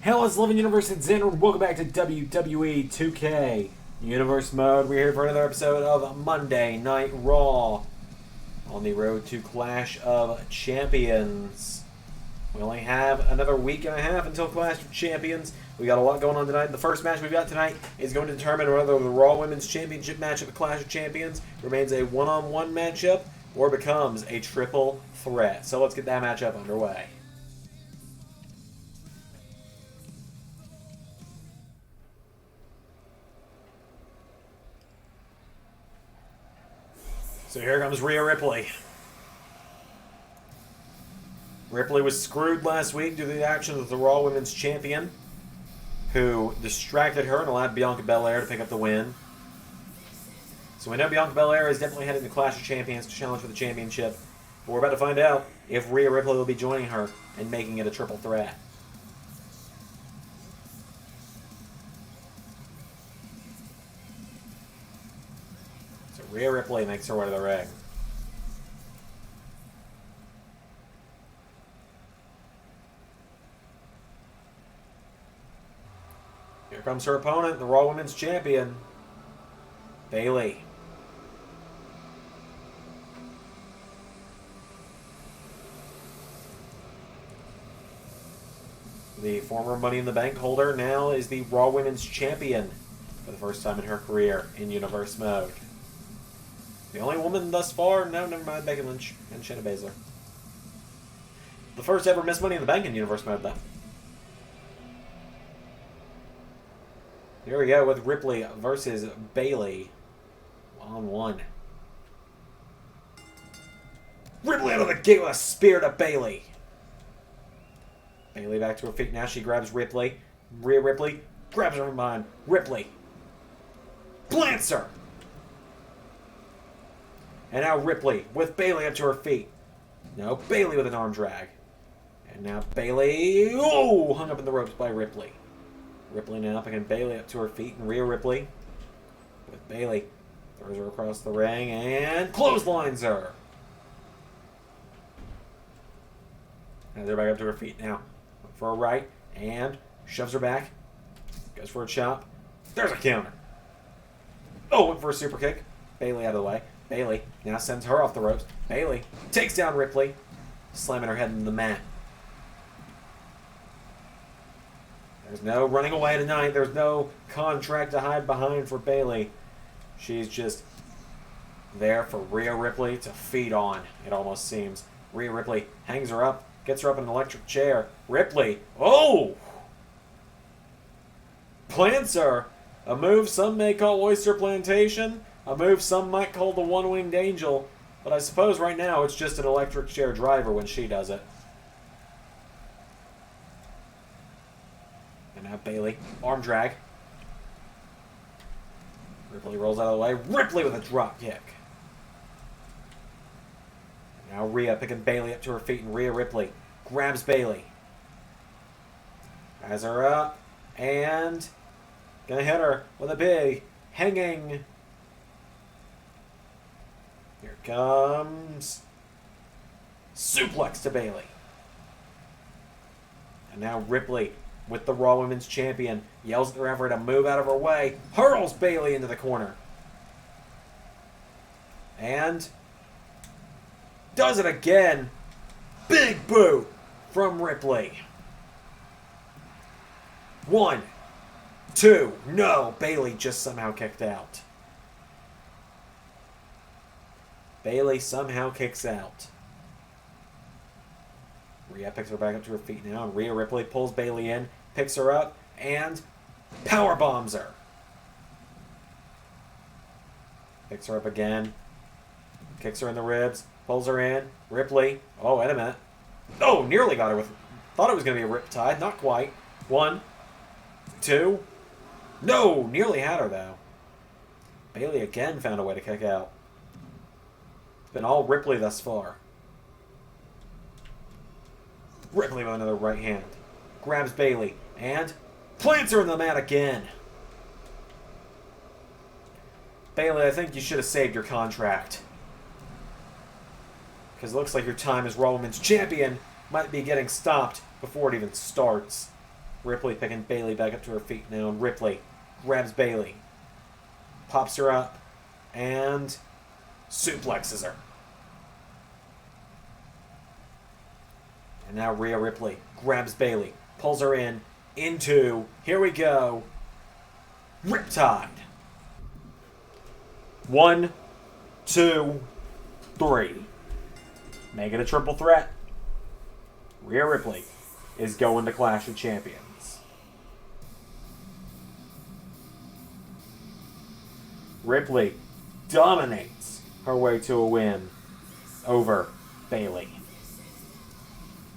Hell is Living Universe and Zen, and welcome back to WWE 2K Universe Mode. We're here for another episode of Monday Night Raw on the road to Clash of Champions. We only have another week and a half until Clash of Champions. We got a lot going on tonight. The first match we've got tonight is going to determine whether the Raw Women's Championship match at the Clash of Champions remains a one-on-one matchup or becomes a triple threat. So let's get that matchup underway. So here comes Rhea Ripley. Ripley was screwed last week due to the actions of the Raw Women's Champion, who distracted her and allowed Bianca Belair to pick up the win. So we know Bianca Belair is definitely heading to Clash of Champions to challenge for the championship. But we're about to find out if Rhea Ripley will be joining her and making it a triple threat. Rhea Ripley makes her way to the ring. Here comes her opponent, the Raw Women's Champion, Bayley. The former Money in the Bank holder now is the Raw Women's Champion for the first time in her career in Universe Mode. The only woman thus far? No, never mind. Becky Lynch and Shayna Baszler. The first ever Miss Money in the Bank in Universe Mode, though. Here we go with Ripley versus Bayley. 1-on-1. Ripley out of the gate with a spear to Bayley. Bayley back to her feet now. She grabs Ripley. Rhea Ripley grabs her from behind. Ripley plants her. And now Ripley with Bayley up to her feet. Now Bayley with an arm drag. And now Bayley, hung up in the ropes by Ripley. Ripley now picking Bayley up to her feet. And Rhea Ripley with Bayley throws her across the ring and clotheslines her. And they're back up to her feet now. For a right and shoves her back. Goes for a chop. There's a counter. Went for a super kick. Bayley out of the way. Bayley now sends her off the ropes. Bayley takes down Ripley, slamming her head into the mat. There's no running away tonight. There's no contract to hide behind for Bayley. She's just there for Rhea Ripley to feed on, it almost seems. Rhea Ripley hangs her up, gets her up in an electric chair. Ripley, plants her. A move some may call Oyster Plantation. A move some might call the One-Winged Angel, but I suppose right now it's just an electric chair driver when she does it. And now Bayley, arm drag. Ripley rolls out of the way. Ripley with a drop kick. And now Rhea picking Bayley up to her feet, and Rhea Ripley grabs Bayley. Has her up, and gonna hit her with a big hanging. Here comes suplex to Bayley. And now Ripley with the Raw Women's Champion yells at the referee to move out of her way, hurls Bayley into the corner. And does it again. Big boot from Ripley. 1, 2, no, Bayley just somehow kicked out. Bayley somehow kicks out. Rhea picks her back up to her feet now, and Rhea Ripley pulls Bayley in, picks her up, and power bombs her. Picks her up again, kicks her in the ribs, pulls her in. Ripley, wait a minute. Nearly got her with, thought it was going to be a riptide, not quite. 1, 2, no, nearly had her though. Bayley again found a way to kick out. It's been all Ripley thus far. Ripley with another right hand. Grabs Bayley and plants her in the mat again. Bayley, I think you should have saved your contract. Because it looks like your time as Raw Women's Champion might be getting stopped before it even starts. Ripley picking Bayley back up to her feet now. And Ripley grabs Bayley, pops her up, and suplexes her. And now Rhea Ripley grabs Bayley, pulls her into, here we go, Riptide. 1, 2, 3. Make it a triple threat. Rhea Ripley is going to Clash of Champions. Ripley dominates her way to a win over Bayley.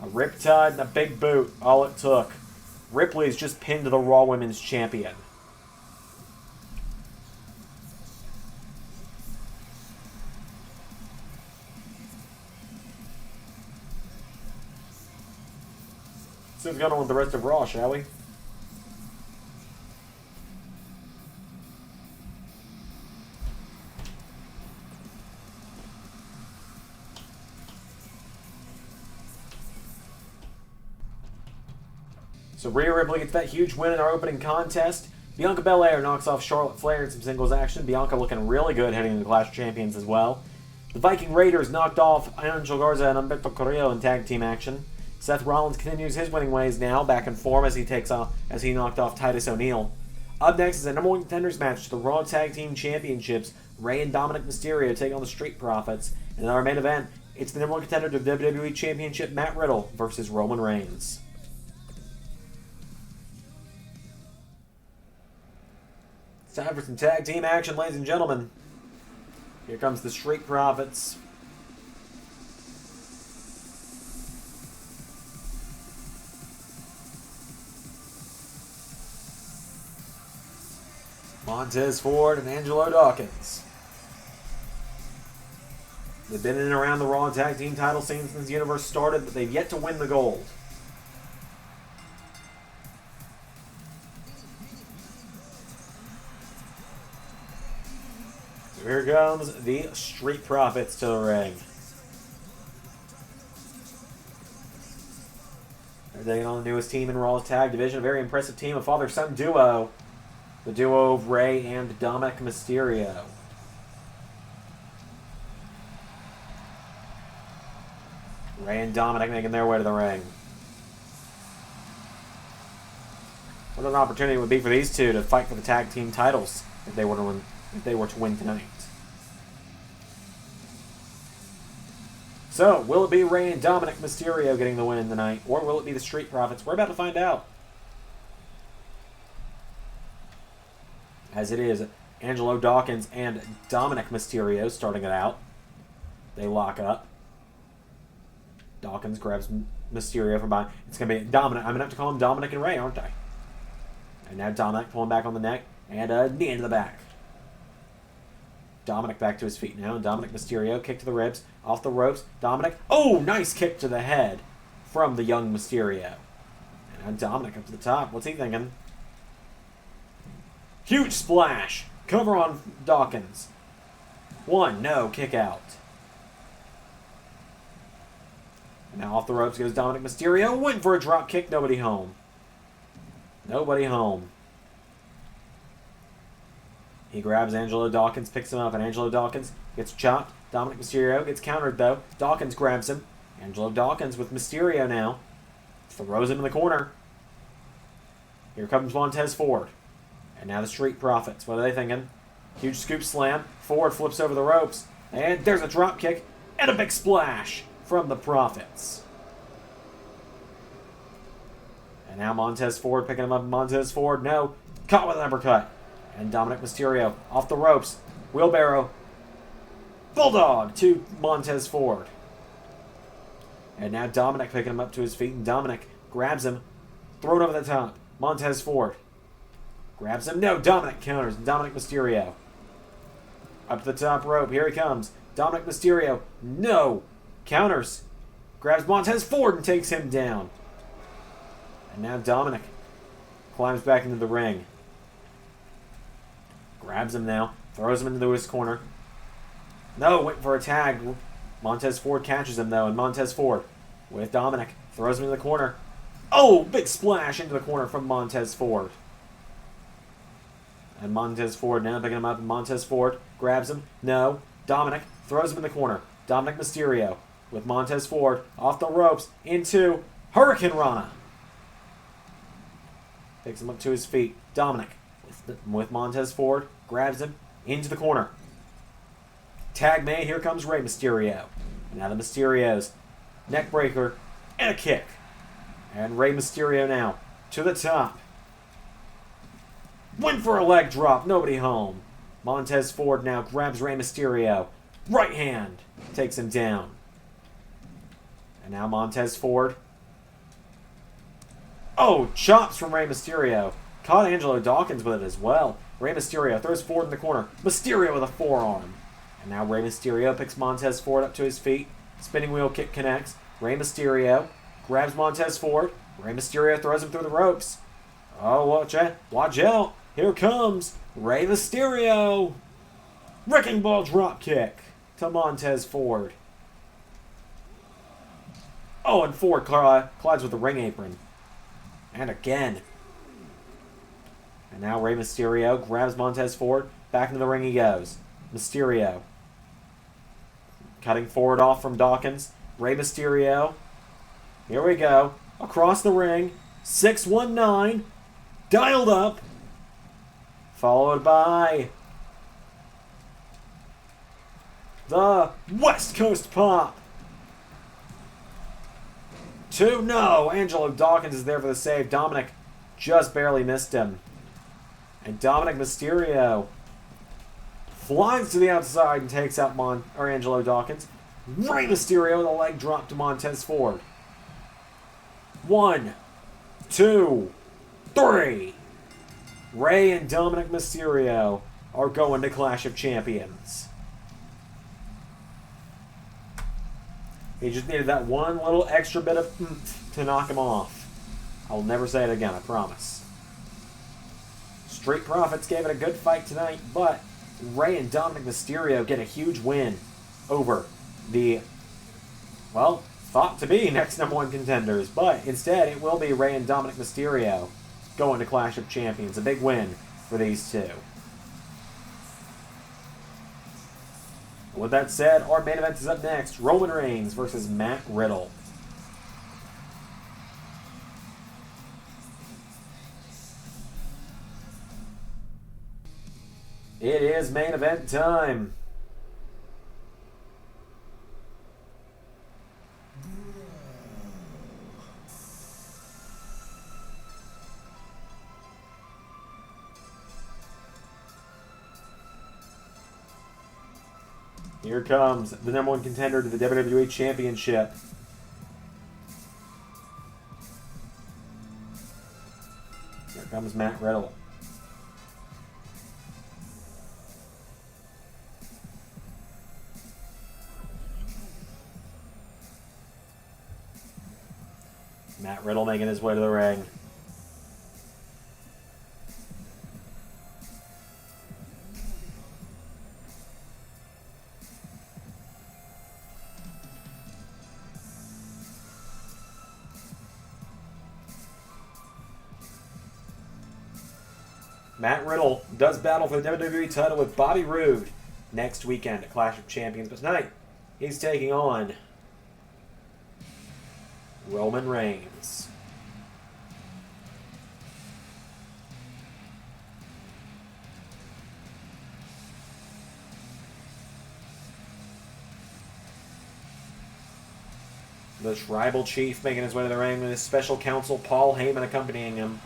A Riptide and a big boot, all it took. Ripley's just pinned the Raw Women's Champion. So let's go on with the rest of Raw, shall we? So Rhea Ripley gets that huge win in our opening contest. Bianca Belair knocks off Charlotte Flair in some singles action. Bianca looking really good heading into Clash of Champions as well. The Viking Raiders knocked off Angel Garza and Humberto Carrillo in tag team action. Seth Rollins continues his winning ways now, back in form as he knocked off Titus O'Neil. Up next is a number one contenders match to the Raw Tag Team Championships. Rey and Dominic Mysterio take on the Street Profits. And in our main event, it's the number one contender to the WWE Championship, Matt Riddle, versus Roman Reigns. It's time for some tag team action, ladies and gentlemen. Here comes the Street Profits. Montez Ford and Angelo Dawkins. They've been in and around the Raw Tag Team title scene since the universe started, but they've yet to win the gold. So here comes the Street Profits to the ring. They're taking on the newest team in Raw's tag division, a very impressive team, a father-son duo. The duo of Rey and Dominic Mysterio. Rey and Dominic making their way to the ring. What an opportunity it would be for these two to fight for the tag team titles if they were to win tonight. So, will it be Rey and Dominic Mysterio getting the win tonight, or will it be the Street Profits? We're about to find out. As it is, Angelo Dawkins and Dominic Mysterio starting it out. They lock up. Dawkins grabs Mysterio from behind. It's going to be Dominic. I'm going to have to call him Dominic and Rey, aren't I? And now Dominic pulling back on the neck. And a knee into the back. Dominic back to his feet now. And Dominic Mysterio, kick to the ribs. Off the ropes. Dominic. Oh, nice kick to the head from the young Mysterio. And now Dominic up to the top. What's he thinking? Huge splash. Cover on Dawkins. 1, no, kick out. And now off the ropes goes Dominic Mysterio. Went for a drop kick. Nobody home. Nobody home. He grabs Angelo Dawkins, picks him up, and Angelo Dawkins gets chopped. Dominic Mysterio gets countered, though. Dawkins grabs him. Angelo Dawkins with Mysterio now. Throws him in the corner. Here comes Montez Ford. And now the Street Profits. What are they thinking? Huge scoop slam. Ford flips over the ropes. And there's a drop kick. And a big splash from the Profits. And now Montez Ford picking him up. Montez Ford, no. Caught with an uppercut. And Dominic Mysterio off the ropes. Wheelbarrow. Bulldog to Montez Ford. And now Dominic picking him up to his feet. And Dominic grabs him. Throw it over the top. Montez Ford. Grabs him. No, Dominic counters. Dominic Mysterio. Up to the top rope. Here he comes. Dominic Mysterio. No. Counters. Grabs Montez Ford and takes him down. And now Dominic climbs back into the ring. Grabs him now. Throws him into his corner. No, wait for a tag. Montez Ford catches him though. And Montez Ford with Dominic. Throws him into the corner. Oh, big splash into the corner from Montez Ford. And Montez Ford now picking him up. Montez Ford grabs him. No. Dominic throws him in the corner. Dominic Mysterio with Montez Ford off the ropes into Hurricane Rana. Picks him up to his feet. Dominic with Montez Ford grabs him into the corner. Tag made. Here comes Rey Mysterio. And now the Mysterios. Neckbreaker and a kick. And Rey Mysterio now to the top. Went for a leg drop. Nobody home. Montez Ford now grabs Rey Mysterio. Right hand takes him down. And now Montez Ford. Oh, chops from Rey Mysterio. Caught Angelo Dawkins with it as well. Rey Mysterio throws Ford in the corner. Mysterio with a forearm. And now Rey Mysterio picks Montez Ford up to his feet. Spinning wheel kick connects. Rey Mysterio grabs Montez Ford. Rey Mysterio throws him through the ropes. Oh, watch out. Here comes Rey Mysterio. Wrecking ball drop kick to Montez Ford. Oh, and Ford collides with the ring apron. And again. And now Rey Mysterio grabs Montez Ford. Back into the ring he goes. Mysterio. Cutting Ford off from Dawkins. Rey Mysterio. Here we go. Across the ring. 619. Dialed up. Followed by the West Coast Pop. 2, no. Angelo Dawkins is there for the save. Dominic just barely missed him. And Dominic Mysterio flies to the outside and takes out Angelo Dawkins. Rey Mysterio with a leg drop to Montez Ford. 1, 2, 3. Rey and Dominic Mysterio are going to Clash of Champions. He just needed that one little extra bit of oomph to knock him off. I'll never say it again, I promise. Street Profits gave it a good fight tonight, but Rey and Dominic Mysterio get a huge win over the, well, thought to be next #1 contenders, but instead it will be Rey and Dominic Mysterio going to Clash of Champions. A big win for these two. With that said, our main event is up next. Roman Reigns versus Matt Riddle. It is main event time. Here comes the #1 contender to the WWE Championship. Here comes Matt Riddle. Matt Riddle making his way to the ring. Matt Riddle does battle for the WWE title with Bobby Roode next weekend at Clash of Champions. But tonight, he's taking on Roman Reigns. The Tribal Chief making his way to the ring with his special counsel Paul Heyman accompanying him.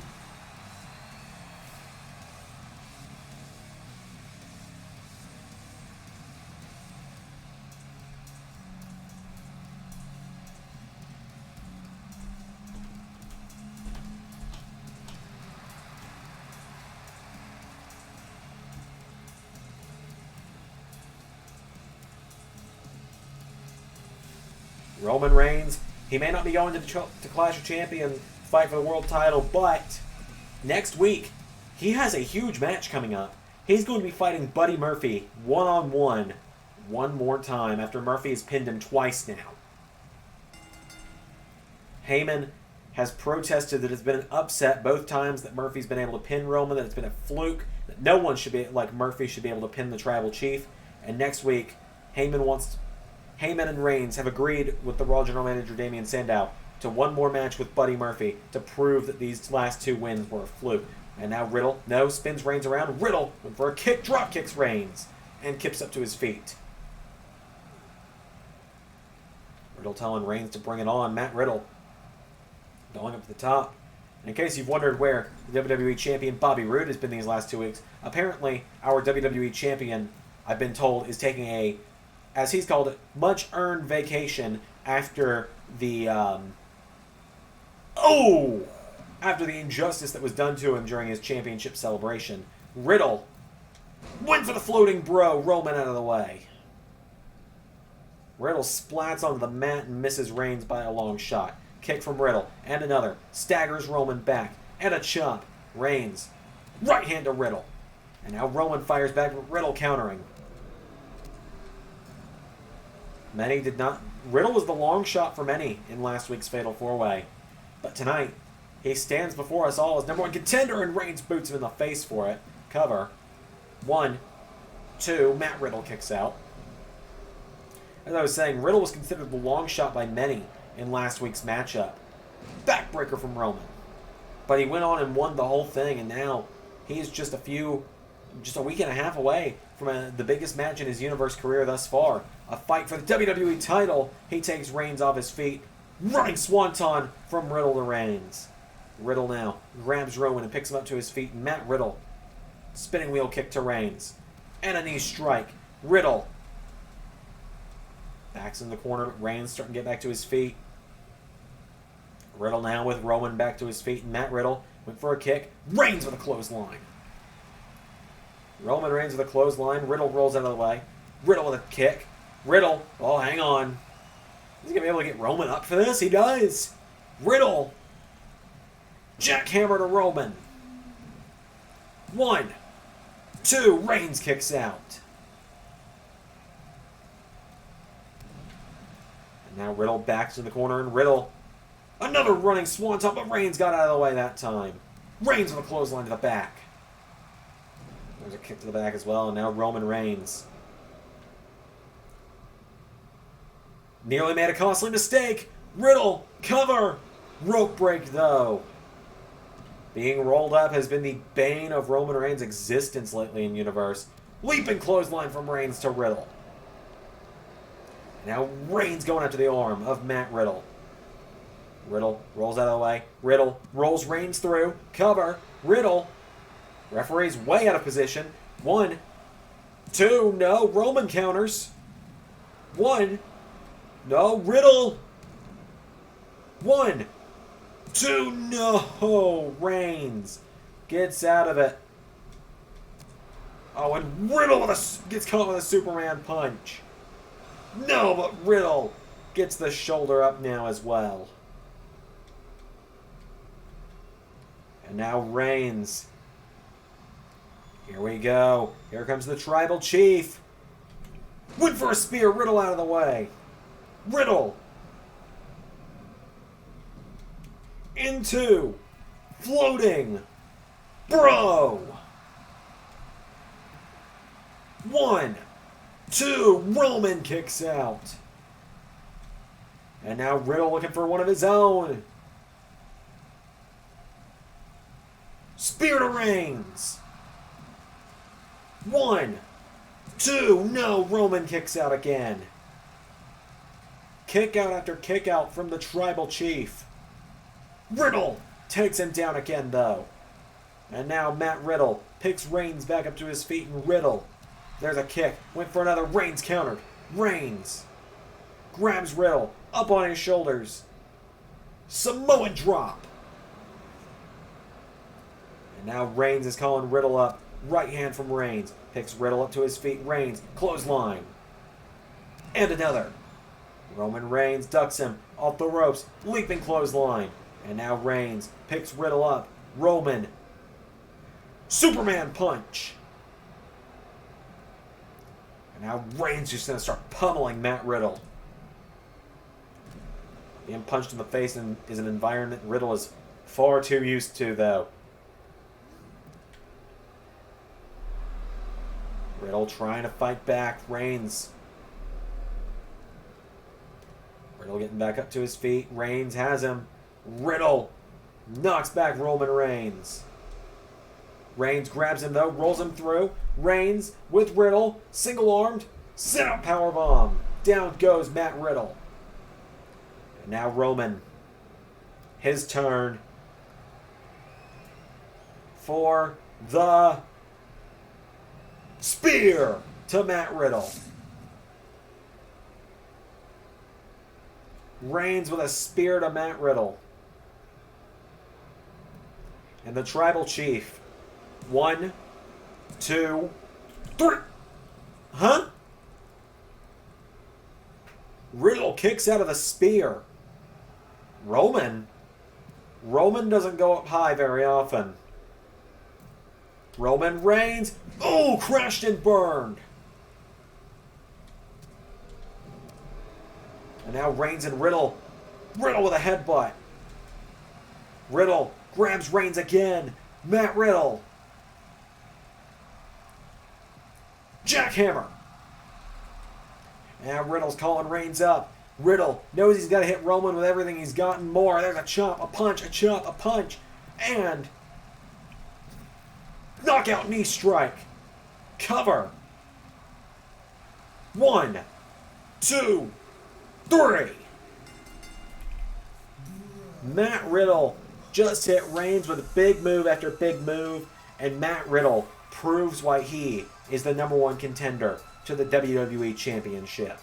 Roman Reigns, he may not be going to Clash of Champions fight for the world title, but next week, he has a huge match coming up. He's going to be fighting Buddy Murphy one-on-one one more time after Murphy has pinned him twice now. Heyman has protested that it's been an upset both times that Murphy's been able to pin Roman, that it's been a fluke, that no one should be, like Murphy, should be able to pin the Tribal Chief. And next week, Heyman and Reigns have agreed with the Raw General Manager Damian Sandow to one more match with Buddy Murphy to prove that these last 2 wins were a fluke. And now Riddle, spins Reigns around. Riddle went for a kick, drop kicks Reigns, and kips up to his feet. Riddle telling Reigns to bring it on. Matt Riddle going up to the top. And in case you've wondered where the WWE Champion Bobby Roode has been these last 2 weeks, apparently our WWE Champion, I've been told, is taking a, as he's called it, much-earned vacation after the, after the injustice that was done to him during his championship celebration. Riddle went for the floating bro, Roman out of the way. Riddle splats onto the mat and misses Reigns by a long shot. Kick from Riddle, and another. Staggers Roman back, and a chop. Reigns, right hand to Riddle. And now Roman fires back, with Riddle countering. Many did not... Riddle was the long shot for many in last week's Fatal 4-Way. But tonight, he stands before us all as #1 contender, and Reigns boots him in the face for it. Cover. 1, 2, Matt Riddle kicks out. As I was saying, Riddle was considered the long shot by many in last week's matchup. Backbreaker from Roman. But he went on and won the whole thing, and now he's just a week and a half away from the biggest match in his Universe career thus far. A fight for the WWE title. He takes Reigns off his feet. Running swanton from Riddle to Reigns. Riddle now grabs Roman and picks him up to his feet. Matt Riddle. Spinning wheel kick to Reigns. And a knee strike. Riddle. Backs in the corner. Reigns starting to get back to his feet. Riddle now with Roman back to his feet. And Matt Riddle went for a kick. Reigns with a clothesline. Roman Reigns with a clothesline. Riddle rolls out of the way. Riddle with a kick. Riddle. Oh, hang on. Is he going to be able to get Roman up for this? He does. Riddle. Jackhammer to Roman. 1, 2. Reigns kicks out. And now Riddle backs in the corner, and Riddle. Another running swanton, but Reigns got out of the way that time. Reigns with a clothesline to the back. There's a kick to the back as well, and now Roman Reigns. Nearly made a costly mistake. Riddle, cover. Rope break, though. Being rolled up has been the bane of Roman Reigns' existence lately in Universe. Leaping clothesline from Reigns to Riddle. Now Reigns going after the arm of Matt Riddle. Riddle rolls out of the way. Riddle rolls Reigns through. Cover. Riddle. Referee's way out of position. 1, 2. No. Roman counters. 1. No. Riddle. 1, 2. No. Reigns gets out of it. Oh, and Riddle gets caught with a Superman punch. No, but Riddle gets the shoulder up now as well. And now Reigns. Here we go. Here comes the Tribal Chief. Went for a spear. Riddle out of the way. Riddle. Into. Floating. Bro. 1, 2. Roman kicks out. And now Riddle looking for one of his own. Spear to Reigns. 1, 2. No. Roman kicks out again. Kick out after kick out from the Tribal Chief. Riddle takes him down again, though. And now Matt Riddle picks Reigns back up to his feet, and Riddle. There's a kick. Went for another. Reigns countered. Reigns grabs Riddle up on his shoulders. Samoan drop. And now Reigns is calling Riddle up. Right hand from Reigns. Picks Riddle up to his feet. Reigns. Clothesline. And another. Roman Reigns ducks him off the ropes. Leaping clothesline. And now Reigns picks Riddle up. Roman. Superman punch. And now Reigns just going to start pummeling Matt Riddle. Being punched in the face is an environment Riddle is far too used to, though. Riddle trying to fight back. Reigns. Riddle getting back up to his feet. Reigns has him. Riddle knocks back Roman Reigns. Reigns grabs him, though. Rolls him through. Reigns with Riddle. Single-armed. Sit-up powerbomb. Down goes Matt Riddle. And now Roman. His turn. For the spear to Matt Riddle. Reigns with a spear to Matt Riddle. And the Tribal Chief. 1, 2, 3. Huh? Riddle kicks out of the spear. Roman doesn't go up high very often. Roman Reigns. Oh, crashed and burned. And now Reigns and Riddle. Riddle with a headbutt. Riddle grabs Reigns again. Matt Riddle. Jackhammer. Now Riddle's calling Reigns up. Riddle knows he's got to hit Roman with everything he's got and more. There's a chop, a punch, a chop, a punch. And knockout knee strike. Cover. 1, 2, 3. Matt Riddle just hit Reigns with big move after big move. And Matt Riddle proves why he is the #1 contender to the WWE Championship.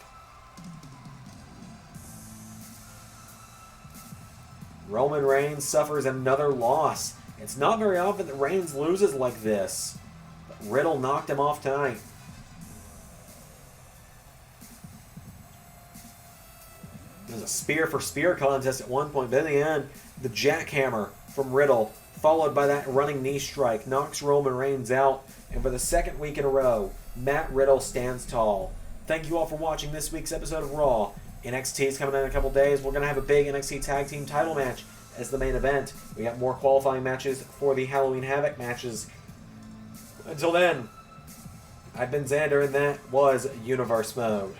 Roman Reigns suffers another loss. It's not very often that Reigns loses like this. But Riddle knocked him off tonight. There's a spear for spear contest at one point, but in the end, the jackhammer from Riddle, followed by that running knee strike, knocks Roman Reigns out. And for the second week in a row, Matt Riddle stands tall. Thank you all for watching this week's episode of Raw. NXT is coming in a couple days. We're going to have a big NXT Tag Team title match as the main event. We got more qualifying matches for the Halloween Havoc matches. Until then, I've been Xander, and that was Universe Mode.